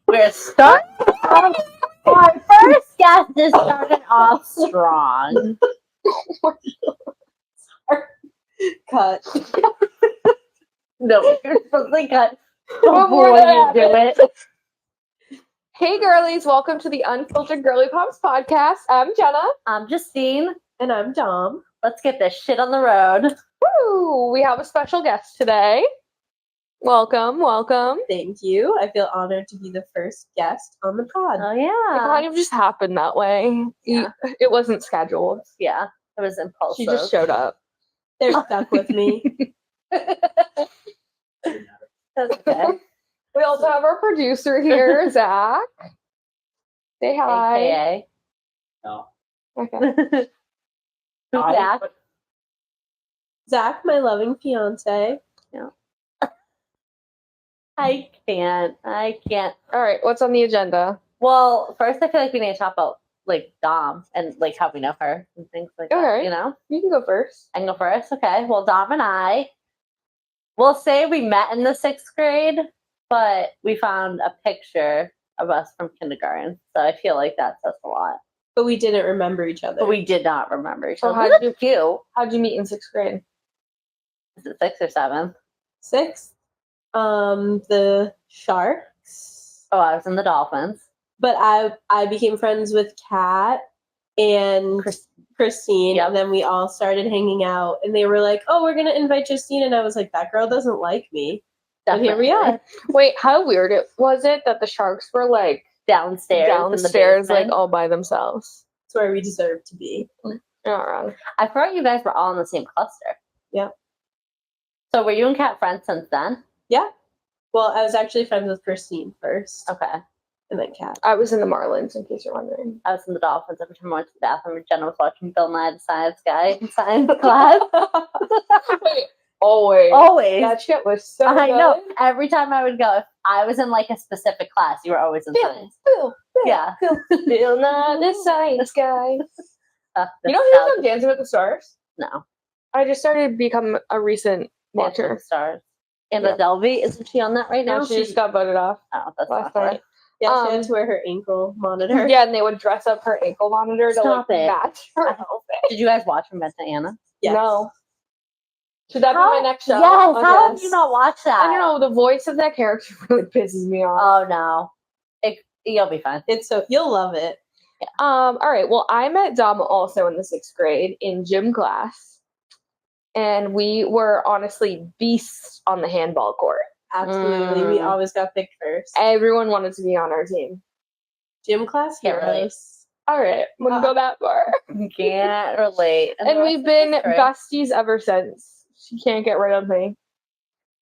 We're starting off. Our first guest is starting off strong. Cut. No, you're supposed to cut before you do it. Hey girlies, welcome to the Unfiltered Girly Pops podcast. I'm Jenna. I'm Justine. And I'm Dom. Let's get this shit on the road. Woo! We have a special guest today. Welcome. Thank you. I feel honored to be the first guest on the pod. Oh, It yeah. kind of just happened that way. Yeah. It wasn't scheduled. Yeah, it was impulsive. She just showed up. They're stuck with me. That's okay. We also have our producer here, Zach. Say hi. AKA. No. Okay. Who's Hi. Zach? Zach, my loving fiance. I can't. All right, what's on the agenda? Well, first I feel like we need to talk about like Dom and like how we know her and things like that. Okay. You know? You can go first. I can go first. Okay. Well, Dom and I will say we met in the 6th grade, but we found a picture of us from kindergarten. So I feel like that says a lot. But we didn't remember each other. But we did not remember each So other. how'd Look you- at you. How'd you meet in 6th grade? Is it 6th or 7th? 6th. The Sharks. Oh, I was in the Dolphins. But I became friends with Kat and Christine. Yep. And then we all started hanging out. And they were like, oh, we're going to invite Justine. And I was like, that girl doesn't like me. But here we Definitely. are. Wait, how weird was it that the Sharks were like Downstairs in the downstairs, like basement. all by themselves? It's where we deserve to be. You're not wrong. I forgot you guys were all in the same cluster. Yeah. So were you and Kat friends since then? Yeah. Well, I was actually friends with Christine first. Okay. And then Kat. I was in the Marlins, in case you're wondering. I was in the Dolphins every time I went to the bathroom. Jenna was watching Bill Nye the Science Guy in science class. Wait, always. Always. That shit was so I good. know. Every time I would go, if I was in like a specific class, you were always in science. Bill, Yeah. Bill Nye the Science Guy. You know Nostalgia. who's on Dancing with the Stars? No. I just started to become a recent Dancing watcher. with the Stars. Anna Yeah. Delvey, isn't she on that right now? No, she just got voted off Oh, that's last not night. right. Yeah, she had to wear her ankle monitor. Yeah, and they would dress up her ankle monitor Stop to like it. match her I- outfit. Did you guys watch From Beth to Anna? Yes. No. Should that be my next show? Yes. I How have guess. you not watched that? I don't know. The voice of that character really pisses me off. Oh no. You'll be fine. It's so you'll love it. All right. Well, I met Dom also in the 6th grade in gym class, and we were honestly beasts on the handball court. Absolutely. We always got picked first. Everyone wanted to be on our team. Gym class Can't relate. heroes. All right, wouldn't go that far. Can't relate. And the we've rest been is great. besties ever since. She can't get rid of me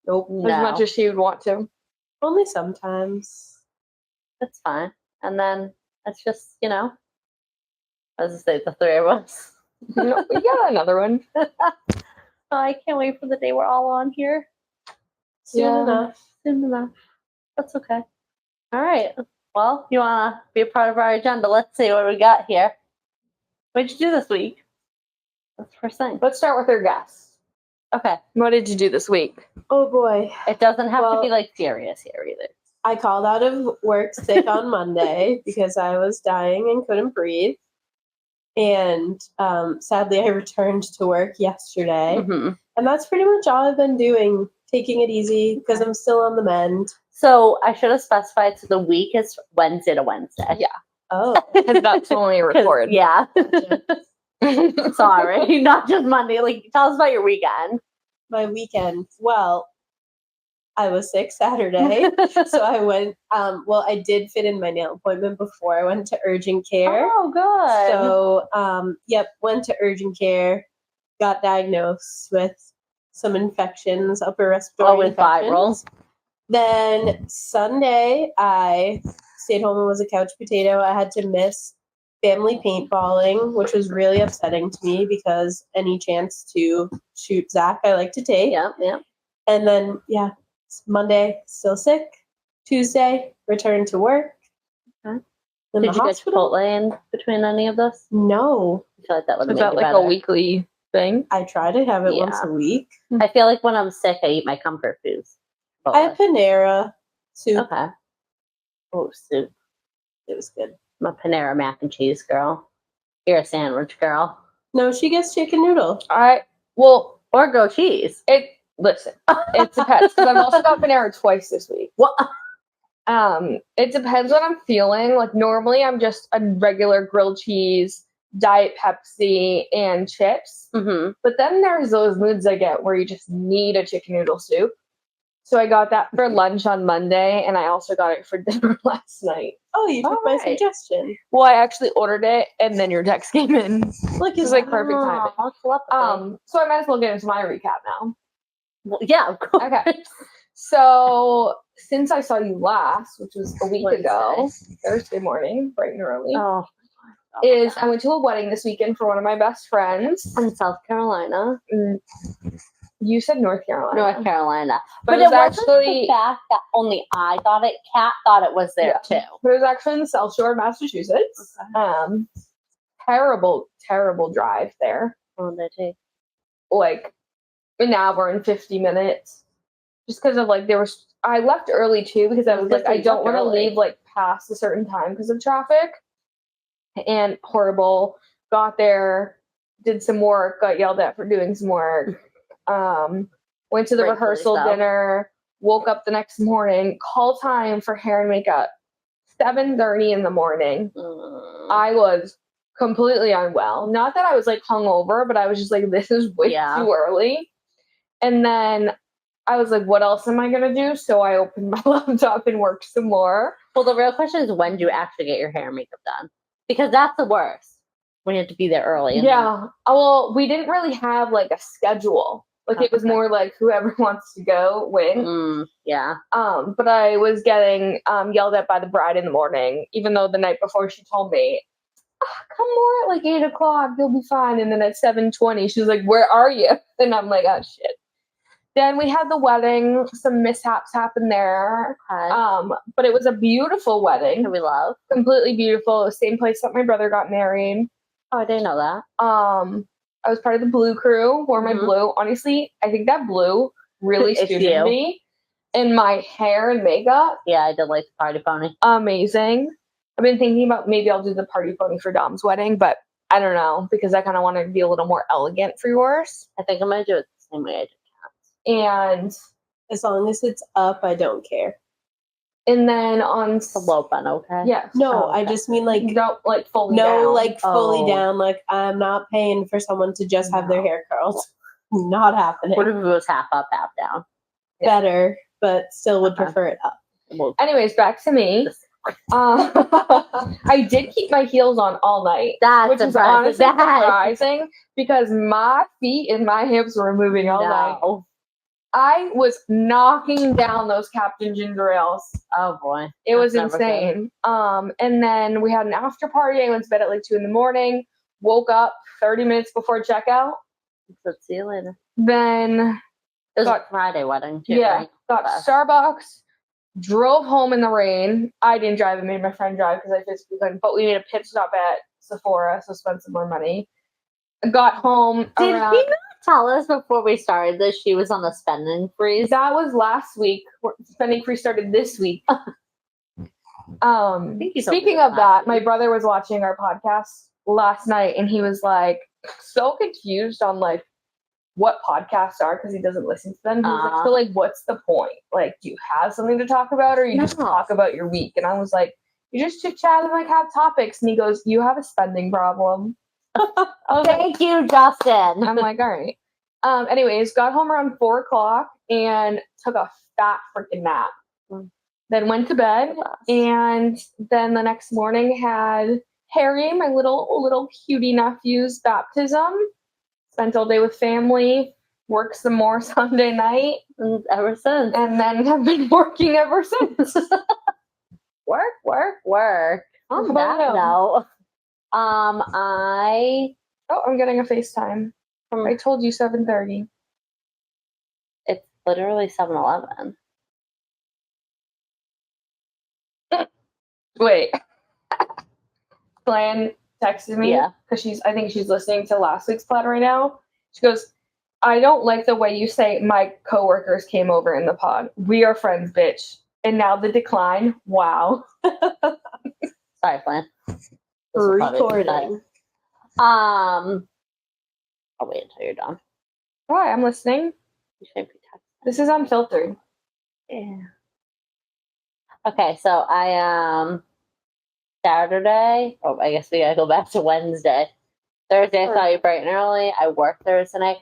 Nope. No. as much as she would want to. Only sometimes. That's fine. And then it's just, as I say, the 3 of us. No, we got another one. Oh, I can't wait for the day we're all on here. Soon Yeah. enough. Soon enough. That's okay. All right. Well, you want to be a part of our agenda? Let's see what we got here. What did you do this week? That's the first thing. Let's start with our guests. Okay. What did you do this week? Oh boy. It doesn't have to Well- be like serious here either. I called out of work sick on Monday because I was dying and couldn't breathe. And sadly, I returned to work yesterday. Mhm. And that's pretty much all I've been doing. Taking it easy because I'm still on the mend. So I should have specified. So the week is Wednesday to Wednesday. Yeah. Oh. Because that's when we 'Cause- record. Yeah. Sorry, not just Monday. Like, tell us about your weekend. My weekend. Well, I was sick Saturday. So I went, I did fit in my nail appointment before I went to urgent care. Oh, good. So, went to urgent care, got diagnosed with some infections, upper respiratory Always infections. viral. Then Sunday, I stayed home and was a couch potato. I had to miss family paintballing, which was really upsetting to me because any chance to shoot Zach, I like to take. Yeah, yeah. And then, Monday, still sick. Tuesday, returned to work. Okay. In Did the you get hospital? Chipotle in between any of this? No. I feel like that would Is make that it like better. a weekly thing? I try to have it once Yeah. a week. I feel like when I'm sick, I eat my comfort foods. I have Panera. Soup. Okay. Oh, soup. It was good. I'm a Panera mac and cheese girl. You're a sandwich girl. No, she gets chicken noodle. Or go cheese. It depends because I've also got Panera twice this week. What? It depends what I'm feeling. Like normally I'm just a regular grilled cheese, Diet Pepsi, and chips. Mm-hmm. But then there's those moods I get where you just need a chicken noodle soup. So I got that for lunch on Monday, and I also got it for dinner last night. Oh, you took my Alright. suggestion. Well, I actually ordered it, and then your text came in. Look, It was like perfect timing. Oh, telepathy. So I might as well get into my recap now. Well, yeah, of course. Okay. So since I saw you last, which was a week Wednesday. ago, Thursday morning, bright and early, Oh. I went to a wedding this weekend for one of my best friends. In South Carolina. You said North Carolina. North Carolina. But it it was wasn't actually the fact that only I got it. Kat thought it was there too. But it was actually in the South Shore of Massachusetts. Terrible drive there. Oh, they take. Like an hour and 50 minutes. Just because of I left early too because I was like, I don't want to leave past a certain time because of traffic. And horrible. Got there, did some work, got yelled at for doing some work. Went to the Rightfully rehearsal so. dinner, woke up the next morning, call time for hair and makeup, 7:30 in the morning. I was completely unwell. Not that I was hungover, but I was just like, this is way too early. And then I was like, what else am I going to do? So I opened my laptop and worked some more. Well, the real question is, when do you actually get your hair and makeup done? Because that's the worst. When you have to be there early. Yeah. Well, we didn't really have a schedule. It was more whoever wants to go win. Yeah. But I was getting yelled at by the bride in the morning, even though the night before she told me, come more at 8 o'clock, you'll be fine. And then at 7:20, she was like, where are you? And I'm like, oh shit. Then we had the wedding. Some mishaps happened there. Okay. But it was a beautiful wedding. That we love. Completely beautiful. The same place that my brother got married. Oh, I didn't know that. I was part of the blue crew, wore my blue. Honestly, I think that blue really suited me. And my hair and makeup. Yeah, I did like the party pony. Amazing. I've been thinking about maybe I'll do the party pony for Dom's wedding, but I don't know because I kind of want to be a little more elegant for yours. I think I'm going to do it the same way I did Kat's. And as long as it's up, I don't care. And then on the low bun, okay? Yeah. No, okay. I just mean no, fully no, down. Fully down. I'm not paying for someone to just have their hair curled. Not happening. What if it was half up, half down? Better, but still would prefer it up. Well, anyways, back to me. I did keep my heels on all night, which is honestly surprising because my feet and my hips were moving all night. I was knocking down those Captain Ginger ales. Oh boy. It was insane. And then we had an after party. I went to bed at 2 a.m. Woke up 30 minutes before checkout. So see you later. Then it was a Friday wedding too. Yeah. Right? Got Starbucks. Drove home in the rain. I didn't drive. I made my friend drive because I physically couldn't. But we made a pit stop at Sephora, so spent some more money. I got home Did around... he not tell us before we started this she was on a spending freeze? That was last week. Spending freeze started this week. Speaking of that, my brother was watching our podcast last night, and he was so confused on what podcasts are because he doesn't listen to them. He was so what's the point? Do you have something to talk about, or you just talk about your week? And I was like, you just chit chat and have topics. And he goes, you have a spending problem. Thank you, Justin. I'm like, all right. Anyways, got home around 4 o'clock and took a fat freaking nap. Then went to bed, and then the next morning had Harry, my little cutie nephew's baptism. Spent all day with family, worked some more Sunday night. Ever since. And then have been working ever since. Work. On that note, I'm getting a FaceTime. I told you 7:30. It's literally 7:11. Wait. Glenn texted me because I think she's listening to last week's pod right now. She goes, I don't like the way you say my coworkers came over in the pod. We are friends, bitch. And now the decline. Wow. Sorry, Flynn. This will probably be Recording. I'll wait until you're done. Why? I'm listening. You should be texting. This is unfiltered. Yeah. Okay, so I Saturday. Oh, I guess we gotta go back to Wednesday. Thursday, I saw you bright and early. I worked Thursday night.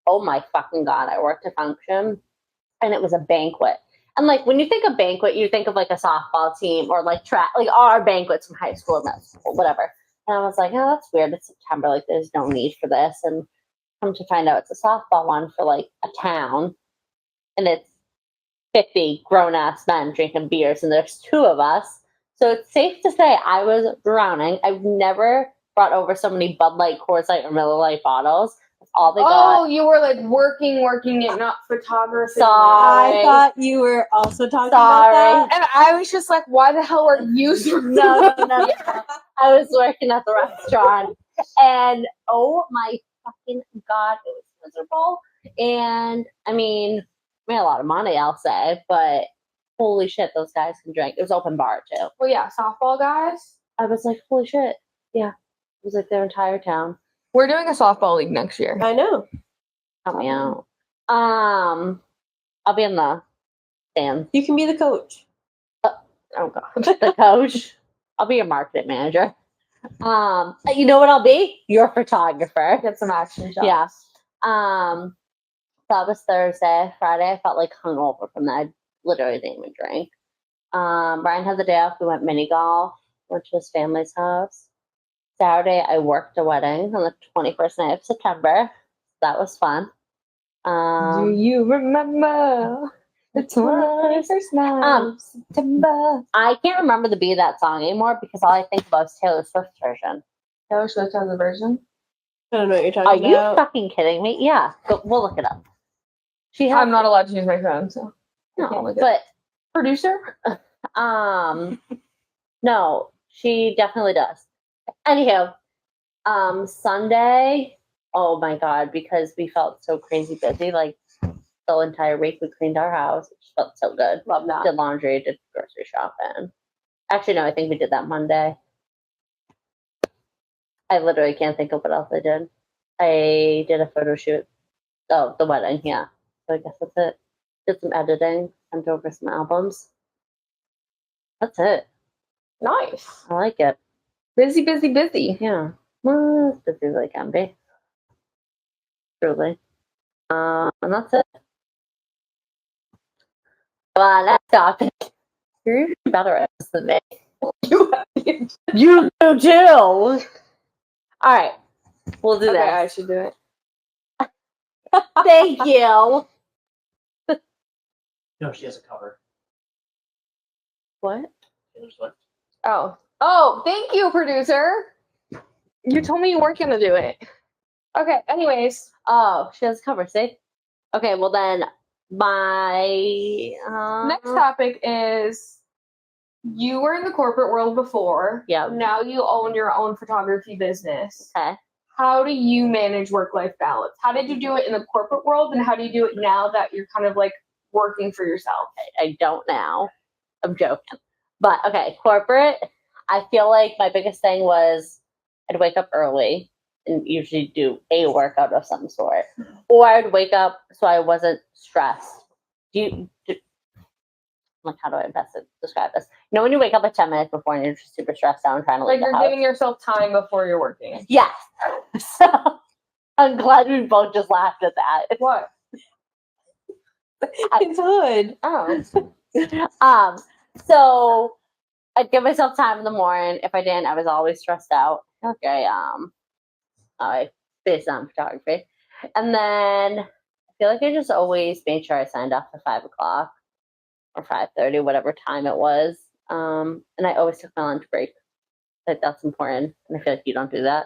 Oh my fucking god! I worked a function, and it was a banquet. And like when you think of banquet, you think of like a softball team or like track, like our banquets from high school and middle school, whatever. And I was like, oh, that's weird. It's September. Like, there's no need for this. And come to find out, it's a softball one for like a town, and it's 50 grown ass men drinking beers, and there's two of us. So it's safe to say I was drowning. I've never brought over so many Bud Light, Coors Light, or Miller Light bottles. That's all they got. Oh, you were like working it, not photography. Sorry. I thought you were also talking Sorry. about that. And I was just like, why the hell are you No. I was working at the restaurant, and oh my fucking god, it was miserable. And I mean, we made a lot of money, I'll say, but holy shit, those guys can drink. It was open bar too. Well, yeah, softball guys. I was like, holy shit, yeah. It was like their entire town. We're doing a softball league next year. I know. Help me out. I'll be in the stands. You can be the coach. Oh god. The coach. I'll be your marketing manager. You know what I'll be? Your photographer. Get some action shots. Yeah. That was Thursday. Friday, I felt like hungover from that. I literally didn't even drink. Brian had the day off. We went mini golf, went to his family's house. Saturday, I worked a wedding on the 21st night of September. That was fun. Do you remember the 21st night of September? I can't remember the beat of that song anymore because all I think about is Taylor Swift's version. Taylor Swift has a version. I don't know what you're Are talking you about. fucking kidding me? Yeah, we'll look it up. She has, I'm not allowed to use my phone, so I can't no, look it. but Producer? no, she definitely does. Anywho, Sunday, oh my god, because we felt so crazy busy, like the entire week we cleaned our house. It just felt so good. Love that. Did laundry, did grocery shopping. Actually, no, I think we did that Monday. I literally can't think of what else I did. I did a photo shoot. Oh, the wedding, yeah. So I guess that's it. Did some editing, sent over some albums. That's it. Nice. I like it. Busy, busy, busy. Yeah. Well, as busy as I can be. Truly. And that's it. Well, next topic. You're even better at this than me. You do too. All right. We'll do Okay, that. I should do it. Thank you. No, she has a cover. What? Taylor Swift. Oh, thank you, producer. You told me you weren't gonna do it. Okay, anyways. Oh, she has a cover, see? Okay, well then, my... Next topic is you were in the corporate world before. Yeah. Now you own your own photography business. Okay. How do you manage work-life balance? How did you do it in the corporate world, and how do you do it now that you're kind of like working for yourself? I don't now. I'm joking. But okay, corporate, I feel like my biggest thing was I'd wake up early and usually do a workout of some sort. Or I'd wake up so I wasn't stressed. Like, how do I best describe this? You know, when you wake up like 10 minutes before and you're just super stressed out and trying to Like leave the you're house? giving yourself time before you're working. Yes. So I'm glad we both just laughed at that. What? It's hood. Oh. So I'd give myself time in the morning. If I didn't, I was always stressed out. Okay, I based on photography. And then I feel like I just always made sure I signed off at 5 o'clock or 5:30, whatever time it was. And I always took my lunch break. Like, that's important. And I feel like you don't do that.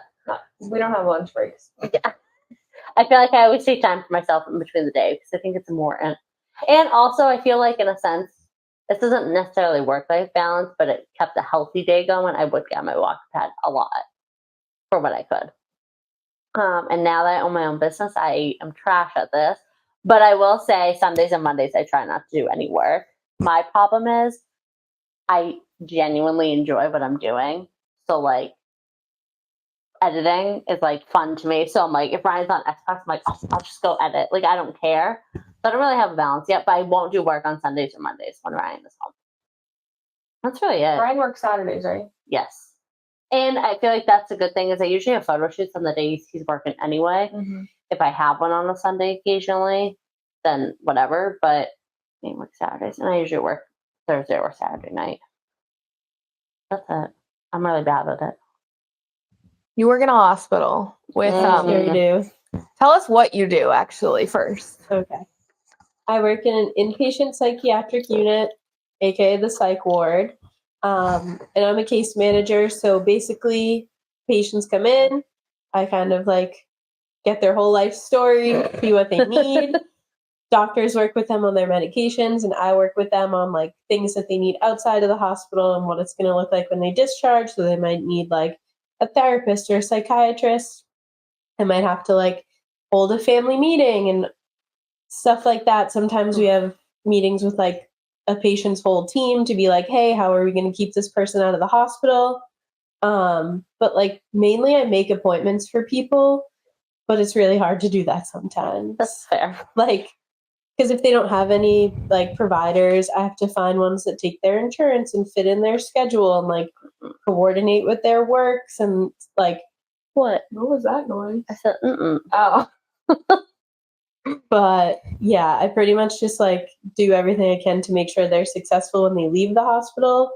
We don't have lunch breaks. Yeah. I feel like I always take time for myself in between the day because I think it's important. And also, I feel like, in a sense, this isn't necessarily work-life balance, but it kept a healthy day going. I would get on my walk pad a lot for what I could. And now that I own my own business, I am trash at this. But I will say Sundays and Mondays, I try not to do any work my problem is I genuinely enjoy what I'm doing. So like editing is like fun to me. So I'm like, if Ryan's on Xbox, I'm like, oh, I'll just go edit. Like I don't care. So I don't really have a balance yet, but I won't do work on Sundays or Mondays when Ryan is home. That's really it. Ryan works Saturdays, right? Yes. And I feel like that's a good thing is I usually have photo shoots on the days he's working anyway. Mm-hmm. If I have one on a Sunday occasionally, then whatever. But I work Saturdays, and I usually work Thursday or Saturday night. That's it. I'm really bad at it. You work in a hospital with Sure you do. Tell us what you do actually first. Okay. I work in an inpatient psychiatric unit, aka the psych ward. And I'm a case manager, so basically patients come in, I kind of like get their whole life story, see what they need. Doctors work with them on their medications, and I work with them on like things that they need outside of the hospital and what it's going to look like when they discharge. So they might need like a therapist or a psychiatrist. I might have to like hold a family meeting and stuff like that. Sometimes we have meetings with like a patient's whole team to be like, hey, how are we going to keep this person out of the hospital? But like mainly I make appointments for people, but it's really hard to do that sometimes. That's fair. Like, because if they don't have any like providers, I have to find ones that take their insurance and fit in their schedule and like coordinate with their works and like. What? What was that noise? I said, mm-mm. Oh. But yeah, I pretty much just like do everything I can to make sure they're successful when they leave the hospital.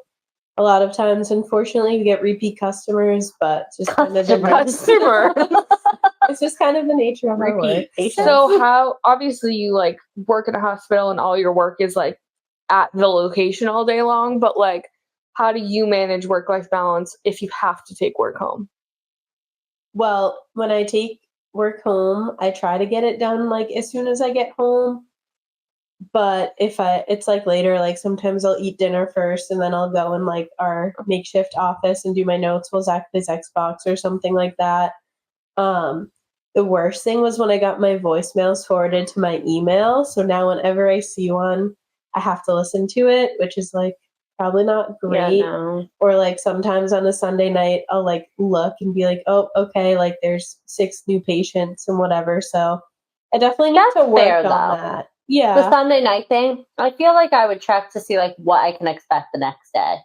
A lot of times, unfortunately, we get repeat customers, but just kind of Customer. it's just kind of the nature of our work. So how obviously you like work in a hospital and all your work is like at the location all day long, but like how do you manage work-life balance if you have to take work home? Well, when I take work home, I try to get it done like as soon as I get home. But if it's like later, like sometimes I'll eat dinner first and then I'll go in like our makeshift office and do my notes while Zach plays Xbox or something like that. The worst thing was when I got my voicemails forwarded to my email. So now whenever I see one, I have to listen to it, which is like probably not great. Yeah, no. Or like sometimes on a Sunday night, I'll like look and be like, oh, okay, like there's 6 new patients and whatever. So I definitely need to work fair, on though. that. Yeah. The Sunday night thing, I feel like I would check to see like what I can expect the next day.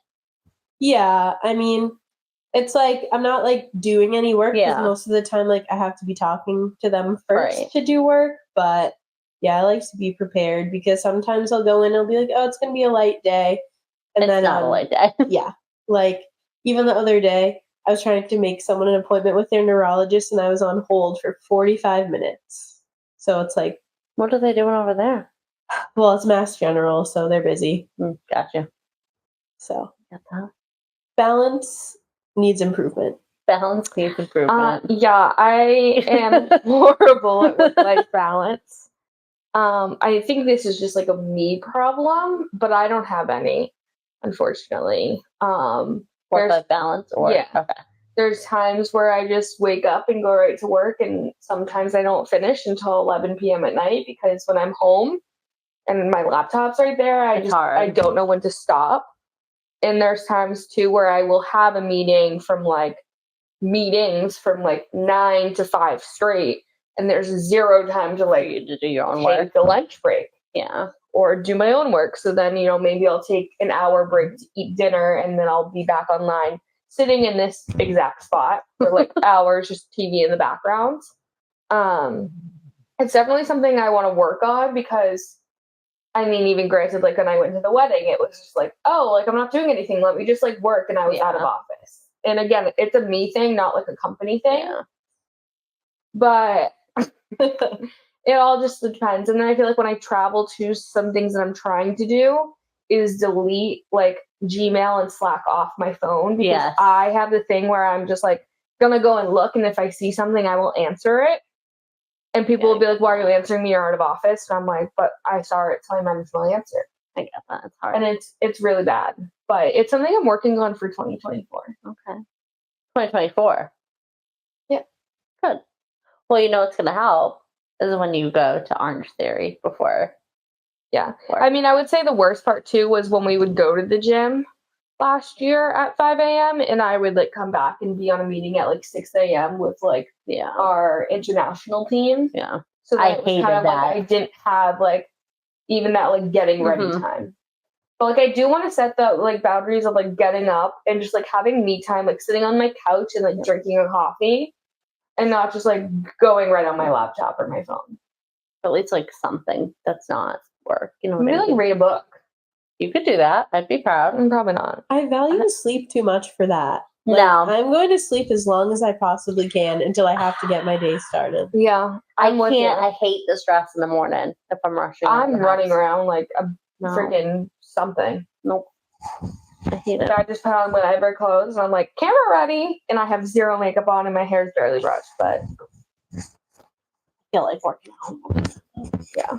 Yeah, I mean, it's like I'm not like doing any work because most of the time like I have to be talking to them first to do work. But yeah, I like to be prepared because sometimes I'll go in and I'll be like, oh, it's gonna be a light day. And it's then not a light day. Yeah. Like even the other day, I was trying to make someone an appointment with their neurologist and I was on hold for 45 minutes. So it's like, what are they doing over there? Well, it's Mass General, so they're busy. Gotcha. So balance needs improvement. Balance needs improvement. Yeah, I am horrible at work-life balance. I think this is just like a me problem, but I don't have any, unfortunately. Work-life balance, or yeah. Okay. There's times where I just wake up and go right to work, and sometimes I don't finish until 11 p.m. at night because when I'm home and my laptop's right there, I don't know when to stop. And there's times too where I will have a meetings from like 9 to 5 straight, and there's zero time to like to do your own take work. the lunch break. Yeah. Or do my own work. So then, maybe I'll take an hour break to eat dinner and then I'll be back online sitting in this exact spot for like hours, just TV in the background. It's definitely something I want to work on because I mean, even granted, like when I went to the wedding, it was just like, oh, like I'm not doing anything. Let me just like work. And I was out of office. And again, it's a me thing, not like a company thing. Yeah. But it all just depends. And then I feel like when I travel to, some things that I'm trying to do is delete like Gmail and Slack off my phone because I have the thing where I'm just like gonna go and look, and if I see something, I will answer it. And people will be like, "Why are you answering me? You're out of office." And I'm like, "But I saw it, so I might as well answer." I get that. It's hard. And it's really bad, but it's something I'm working on for 2024. Okay. 2024. Yeah. Good. Well, what's going to help is when you go to Orange Theory before Yeah. I mean, I would say the worst part too was when we would go to the gym last year at 5 a.m. and I would like come back and be on a meeting at like 6 a.m. with like our international team. Yeah. So I it was hated kind of that. like I didn't have like even that like getting ready time. But like I do want to set the like boundaries of like getting up and just like having me time, like sitting on my couch and like drinking a coffee and not just like going right on my laptop or my phone. At least like something that's not work. You know what Maybe I like mean? read a book. You could do that. I'd be proud. Probably not. I value sleep too much for that. Like, No. I'm going to sleep as long as I possibly can until I have to get my day started. Yeah. I with can't. you. I hate the stress in the morning if I'm rushing. out of I'm the running house. around like a No. freaking something. Nope. I hate it. I just put on whatever clothes and I'm like, camera ready. And I have zero makeup on and my hair's barely brushed. But I feel like working out. yeah.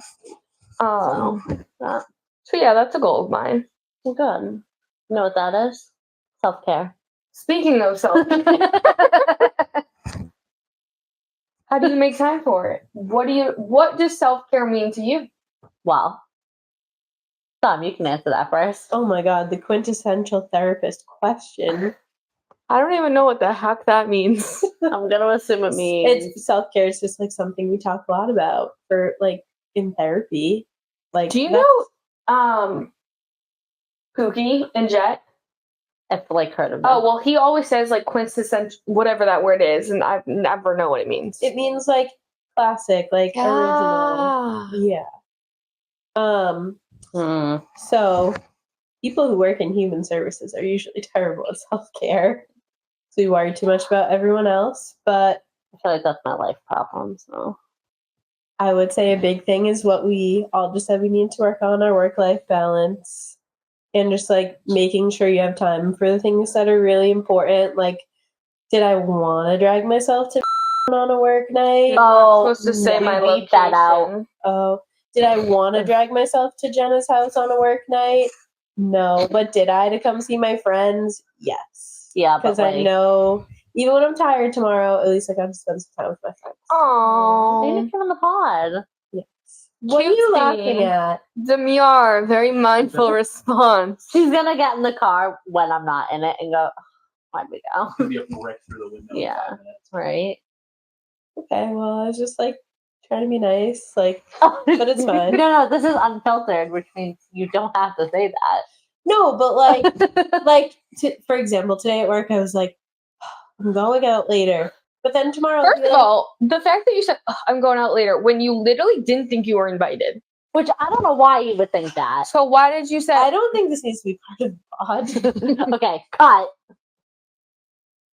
That. So yeah, that's a goal of mine. Well, good. You know what that is? Self-care. Speaking of self, how do you make time for it? What does self-care mean to you? Well, Tom, you can answer that first. Oh my god, the quintessential therapist question. I don't even know what the heck that means. I'm gonna assume it means It's self-care is just like something we talk a lot about for like in therapy. Like, Do you know Pookie and Jet? I've like heard of it. Oh, well, he always says like quintessential, whatever that word is, and I've never know what it means. it means like classic, like original. Yeah. So people who work in human services are usually terrible at self-care. So we worry too much about everyone else. But I feel like that's my life problem. So I would say a big thing is what we all just said we need to work on, our work-life balance. And just like making sure you have time for the things that are really important. Like, did I want to drag myself to on a work night? Oh, I'm supposed to say my beat location. that out. Oh, did I want to drag myself to Jenna's house on a work night? No. But did I to come see my friends? Yes. Yeah, Because but I know even when I'm tired tomorrow, at least I got to spend some time with my friends. Maybe Oh, get on the pod. Yes. What are you Cutesy. laughing at? demure, very mindful response. She's gonna get in the car when I'm not in it and go, oh, why'd we go? It's gonna be a brick through the window. Yeah. In 5 minutes. Right? Okay, well, I was just like trying to be nice. Like, But it's fine. No, this is unfiltered, which means you don't have to say no, but like, that. for example, today at work, I was like, I'm going out later. But then tomorrow, I'll First be of like, all, the fact that you said, "Ugh, I'm going out later," when you literally didn't think you were invited. Which I don't know why you would think that. So why did you say I don't think this needs to be part of the pod. Okay, cut.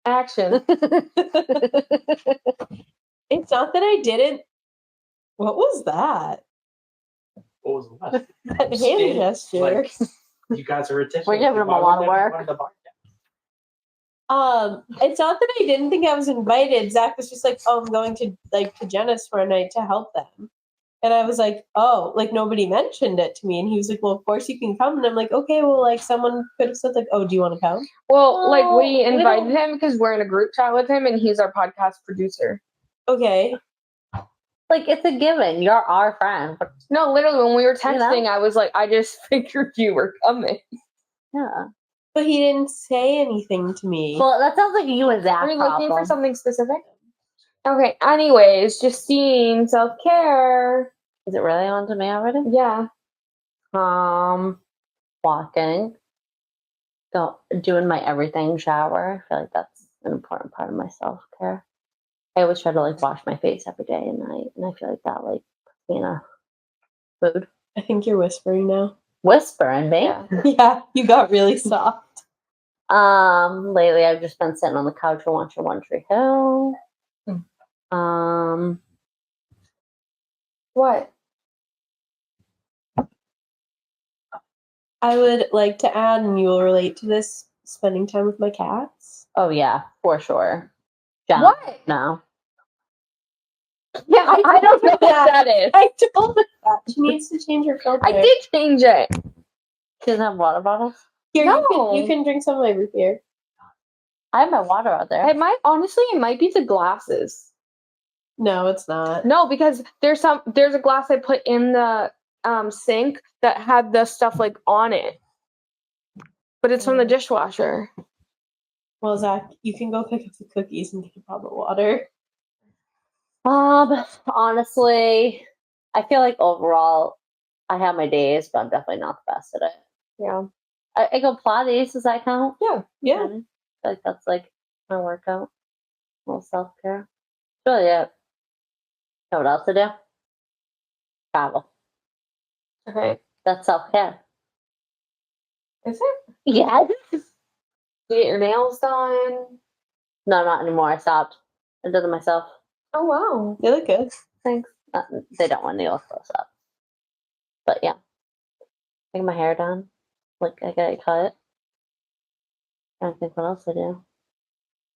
action? It's not that I didn't. What was that? What was the That hand gesture. Like, you guys are ridiculous. We're giving them a Why lot would of they work. want the bar It's not that I didn't think I was invited. Zach was just like, "Oh, I'm going to Jenna's for a night to help them," and I was like, "Oh, like nobody mentioned it to me." And he was like, "Well, of course you can come." And I'm like, "Okay, well, like someone could have said like, oh, do you want to come?" Well, like we we invited don't- him because we're in a group chat with him, and he's our podcast producer. Okay, Like, it's a given. You're our friend. No, literally, when we were You know? texting, I was like, I just figured you were coming. Yeah. but he didn't say anything to me. Well, that sounds like you and Zach Are you looking problem. for something specific? Okay. Anyways, Justine, self care. Is it really on to me already? Yeah. Walking. Doing my everything shower. I feel like that's an important part of my self-care. I always try to like wash my face every day and night, and I feel like that like puts me in a mood. I think you're whispering now. Whispering, me. Yeah. Yeah, you got really soft. Lately I've just been sitting on the couch and watching One Tree Hill. What? I would like to add, and you will relate to this, spending time with my cats. Oh yeah, for sure. Jenna, What? No. Yeah, I don't know what that is. I told her that. She needs to change her filter. I did change it. She doesn't have water bottles? Here, No. you can drink some of my root beer. I have my water out there. It might be the glasses. No, it's not. No, because there's a glass I put in the sink that had the stuff like on it, but it's from the dishwasher. Well, Zach, you can go pick up the cookies and get a bottle of water. Honestly, I feel like overall, I have my days, but I'm definitely not the best at it. Yeah. I go Pilates. Does that count? Yeah. I feel like that's like my workout. A little self care. That's really it. You know what else to do? Travel. Okay. That's self care. Is it? Yes. You get your nails done? No, not anymore. I stopped. I did it myself. Oh wow. They look good. Thanks. They don't want nails close up. But yeah. I get my hair done. Like I get it cut. I don't think what else to do.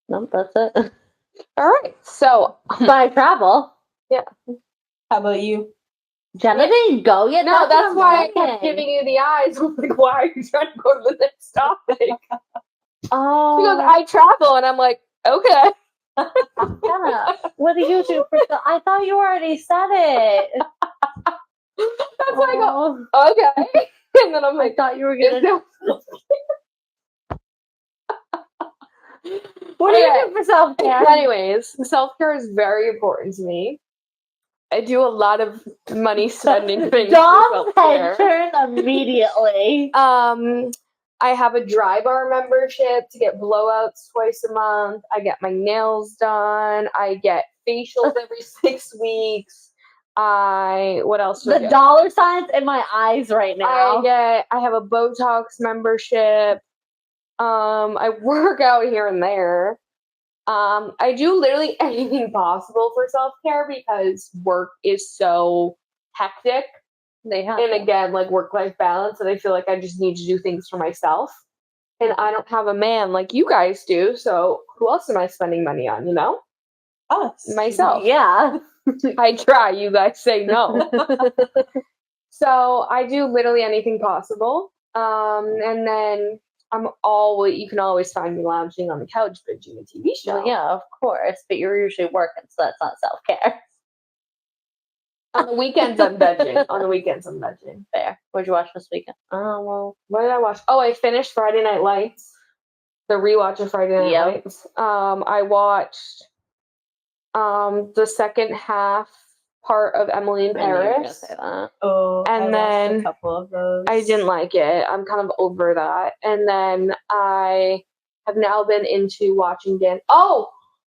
Nope, that's it. All right. So But I travel. How about you? Jenna didn't go yet. no, that's why I kept working. giving you the eyes. I'm like, why are you trying to go to the next topic? She goes, Oh, I travel, and I'm like, okay. Jenna, what do you do for? I thought you already said it. That's why I go, Oh, okay. And then I'm I like, thought you were is gonna. What do you do for self care? Anyways, self-care is very important to me. I do a lot of money spending things for Dom's head self-care. turned immediately. I have a dry bar membership to get blowouts twice a month. I get my nails done. I get facials every 6 weeks. What else do I The get? dollar signs in my eyes right now. I have a Botox membership. I work out here and there. I do literally anything possible for self-care because work is so hectic. They have And to. again, like work-life balance, and I feel like I just need to do things for myself. And I don't have a man like you guys do, so who else am I spending money on, you know? Us. Myself. Yeah. I try, you guys say no. So I do literally anything possible. And then you can always find me lounging on the couch binging a TV show. Well, yeah, of course. But you're usually working, so that's not self care. On the weekends, I'm vegging. Fair. What'd you watch this weekend? Oh well. What did I watch? Oh, I finished Friday Night Lights. The rewatch of Friday Night Yep. Lights. I watched the second half part of Emily in I knew you were gonna Paris. say that. Oh, And I watched then a couple of those. I didn't like it. I'm kind of over that. And then I have now been into watching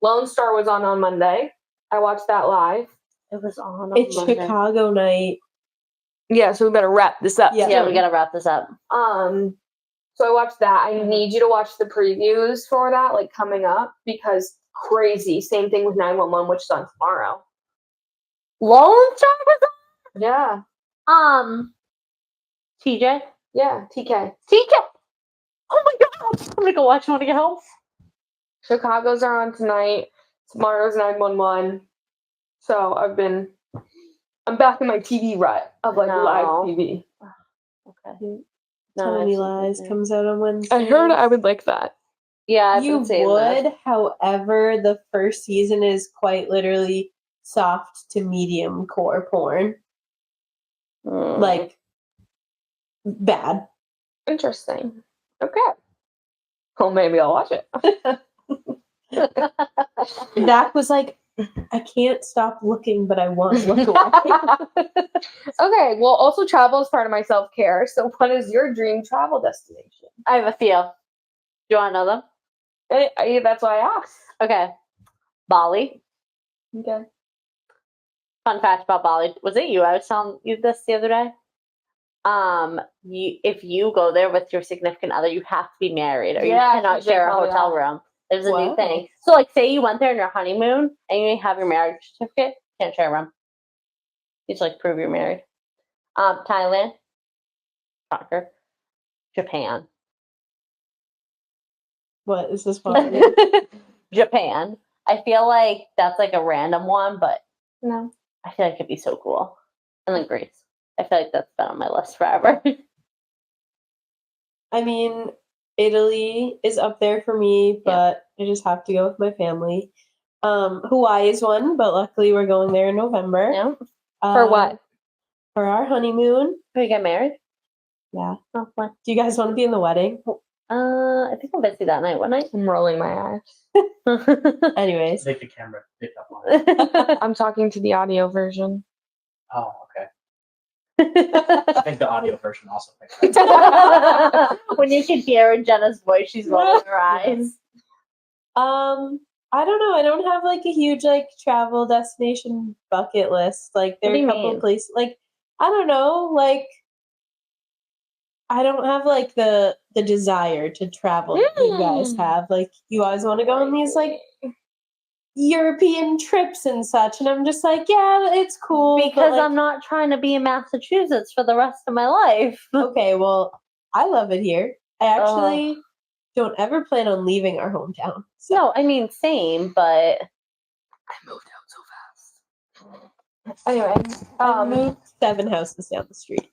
Lone Star was on Monday. I watched that live. It was on. It's Monday. Chicago night. Yeah, so we better wrap this up. Yeah. Yeah, soon. we gotta wrap this up. So I watched that. I need you to watch the previews for that, like coming up, because crazy. Same thing with 911, which is on tomorrow. Lone Star was Yeah. on. TJ. Yeah, TK. TJ. Oh my god! I'm gonna go watch when I get home. Chicago's are on tonight. Tomorrow's 911. So I'm back in my TV rut of like No. live TV. Okay. Tell Me Lies comes out on Wednesday. I heard I would like that. Yeah, I've You been saying would, that. however, the first season is quite literally soft to medium core porn. Like, bad. Interesting. Okay. Well, maybe I'll watch it. Zach was like, I can't stop looking, but I want to look away. Okay, well, also travel is part of my self-care. So what is your dream travel destination? I have a few. Do you want to know them? That's why I asked. Okay. Bali. Okay. Fun fact about Bali. Was it you? I was telling you this the other day. If you go there with your significant other, you have to be married, or Yeah, you cannot you did share a tell me hotel that. room. There's a new Wow. thing. So, like, say you went there on your honeymoon and you have your marriage certificate, can't share a room. You just like prove you're married. Thailand, shocker. Japan. What is this one? Japan. I feel like that's like a random one, but No. I feel like it'd be so cool. And then Greece. I feel like that's been on my list forever. I mean, Italy is up there for me, but I just have to go with my family. Hawaii is one, but luckily we're going there in November. Yeah. For what? for our honeymoon. We get married? Yeah. Oh, what? Do you guys want to be in the wedding? I think I'm busy that night. What night? I'm rolling my eyes. Anyways. Make the camera pick up on it. I'm talking to the audio version. Oh, okay. I think the audio version also picked up. When you can hear Jenna's voice, she's rolling her eyes. I don't know. I don't have like a huge like travel destination bucket list. Like there What are do a you couple mean? of places. Like I don't know. Like I don't have like the desire to travel that you guys have. Like you always want to go on these like European trips and such, and I'm just like, yeah, it's cool. but, Because like, I'm not trying to be in Massachusetts for the rest of my life. okay. Well, I love it here. I actually don't ever plan on leaving our hometown. So No, I mean, same, but I moved out so fast. Anyway, I moved 7 houses down the street.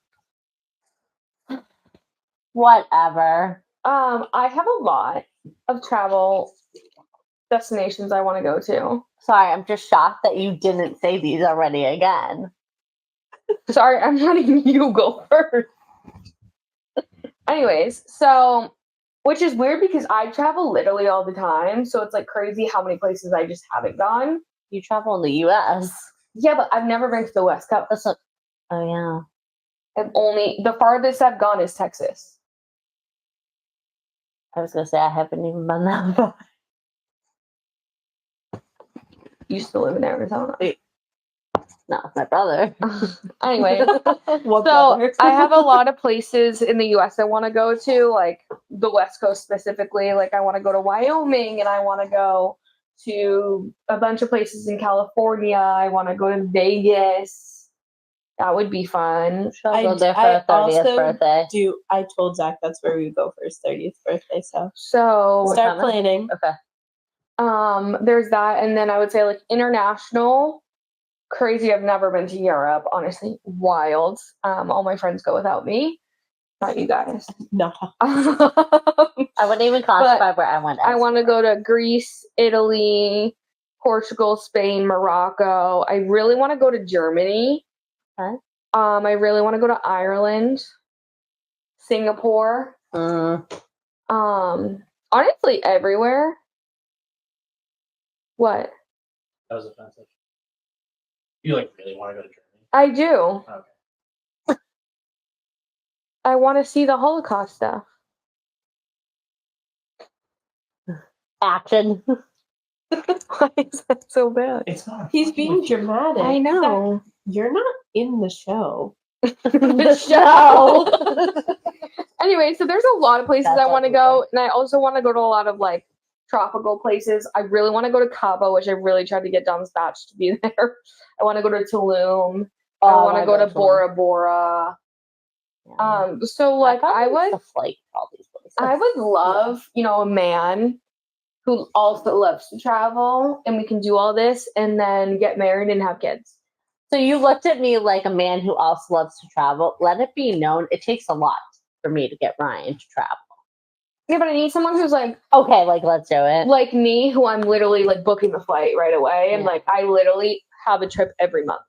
whatever. I have a lot of travel destinations I want to go to. Sorry, I'm just shocked that you didn't say these already again. Sorry, I'm letting you go first. Anyways, so, which is weird because I travel literally all the time, so it's like crazy how many places I just haven't gone. You travel in the U.S. Yeah, but I've never been to the West Coast. That's not, oh, yeah. The farthest I've gone is Texas. I was going to say, I haven't even been that far. You used to live in Arizona. Not with my brother. Anyway, What so brother? I have a lot of places in the U.S. I want to go to, like the West Coast specifically. Like I want to go to Wyoming, and I want to go to a bunch of places in California. I want to go to Vegas. That would be fun. I'll go there for her 30th birthday. I told Zach that's where we would go for his 30th birthday. So So start planning. Okay. there's that, and then I would say like international. Crazy, I've never been to Europe, honestly. Wild. All my friends go without me. Not you guys. No. I wouldn't even classify where I went. I want to go to Greece, Italy, Portugal, Spain, Morocco. I really want to go to Germany. Okay. I really want to go to Ireland, Singapore. Honestly, everywhere. What? That was offensive. You like really want to go to Germany? I do. Okay. I want to see the Holocaust stuff. Action. Why is that so bad? It's not. He's being dramatic. I know. Zach, you're not in the show. The show. Anyway, so there's a lot of places That's I want to everywhere. go, and I also want to go to a lot of like tropical places. I really want to go to Cabo, which I really tried to get Dom's batch to be there. I want to go to Tulum. I want to go to Bora Bora. Yeah. So like I would, the flight to all these places. I would love, a man who also loves to travel, and we can do all this, and then get married and have kids. So you looked at me like a man who also loves to travel. Let it be known, it takes a lot for me to get Ryan to travel. Yeah, but I need someone who's like Okay, like let's do it. like me, who I'm literally like booking the flight right away, and Yeah. like I literally have a trip every month.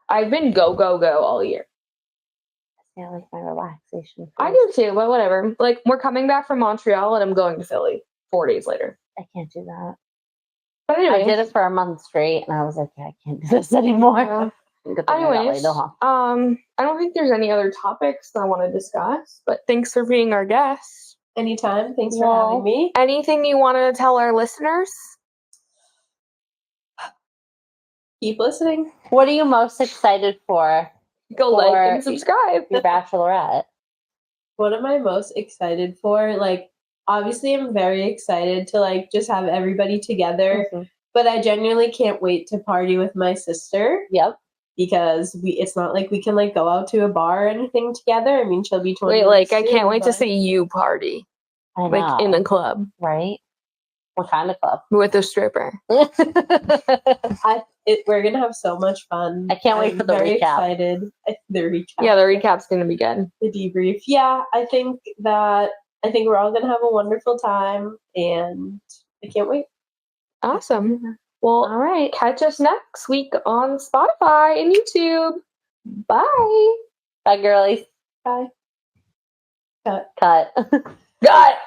I've been go all year. Yeah, like my relaxation. I do too, but whatever. Like we're coming back from Montreal, and I'm going to Philly 4 days later. I can't do that. But I anyway, did it for a month straight, and I was like, yeah, I can't do this anymore. Yeah. Good thing I got anyways, laid off. I don't think there's any other topics that I want to discuss. But thanks for being our guest. Anytime. Thanks for Well, having me. Anything you want to tell our listeners? Keep listening. What are you most excited for Go like and subscribe. your bachelorette? What am I most excited for? Like, obviously, I'm very excited to like just have everybody together. Mhm. But I genuinely can't wait to party with my sister Yep. because it's not like we can like go out to a bar or anything together. I mean, she'll be 20. Wait, like I can't wait to see you party, I know. like in a club right? What kind of club? with a stripper. We're gonna have so much fun. I can't wait I'm for the very recap. Excited. The recap. Yeah, the recap's gonna be good. The debrief. Yeah, I think we're all gonna have a wonderful time, and I can't wait. Awesome. Well, All right. catch us next week on Spotify and YouTube. Bye. Bye, girlies. Bye. Cut. Cut. Got